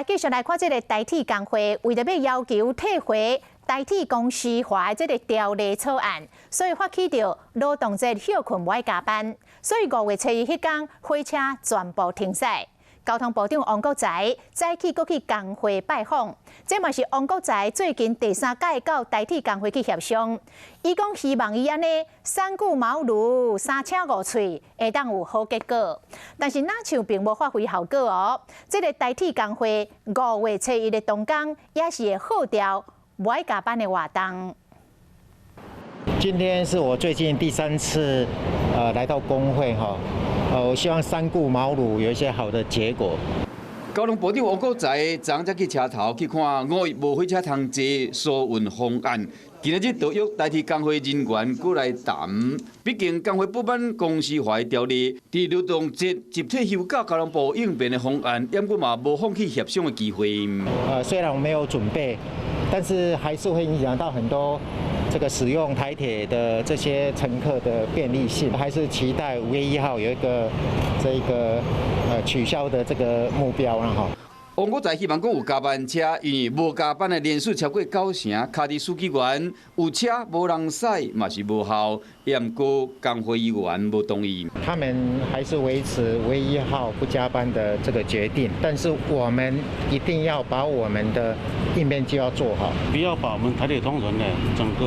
继续来看这个代替工会，为着要求退回代替公司化的这个条例草案，所以发起着劳动节休困不爱加班，所以5月初1迄天火车全部停驶。交通部长王国材早起搁去工会拜访，这嘛是王国材最近第3届到代替工会去协商。伊讲希望伊安尼三顾茅庐、三请五喙，会当有好结果。但是哪像并无发挥效果哦。这个代替工会5月初1的动工，也是会耗掉不爱加班的活动。今天是我最近第3次来到工会哈。我希望三顾茅庐有一些好的结果。交通部长王国材昨昏才去车头去看5月无火车通坐疏运方案，今日就约代替工会人员过来谈。毕竟工会不满公司化条例，伫劳动节集体休假，交通部应变的方案，也过嘛无放弃协商的机会。虽然我没有准备，但是还是会影响到很多。这个使用台铁的这些乘客的便利性，还是期待5月1号有一个取消的这个目标啦哈。王国材希望讲有加班车，因为无加班的人数超过9成，卡伫司机员有车无人驶嘛是无效，也毋过工会议员无同意。他们还是维持5月1号不加班的这个决定，但是我们一定要把我们的应变计划做好，不要把我们台铁通人呢整个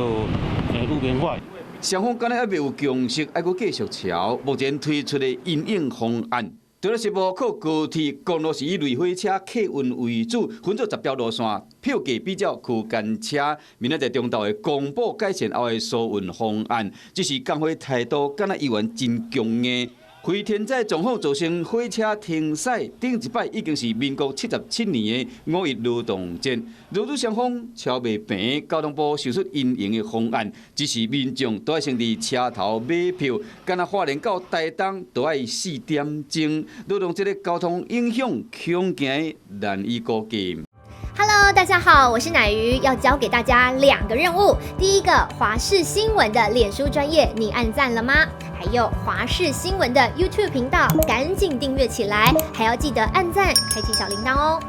路边化。双方今日还未有共识，还阁继续瞧。目前推出的因应方案。除了实务靠高铁公路是以类火车客运为主，分作10条路线，票价比较区间车。明仔载中昼会公布改善后的疏运方案，只是工会态度敢若议员真强硬。回天在总后造成火车停驶，顶一摆已经是民国77年的5月劳动节。劳资双方敲未平，交通部提出因应的方案，只是民众都要先伫车头买票，敢若花莲到台东都要4点钟。劳动节的交通影响恐惊难以估计。Hello， 大家好，我是乃瑜，要教给大家2个任务。第一个，华视新闻的脸书专页，你按赞了吗？还有华视新闻的 YouTube 频道，赶紧订阅起来，还要记得按赞，开启小铃铛哦。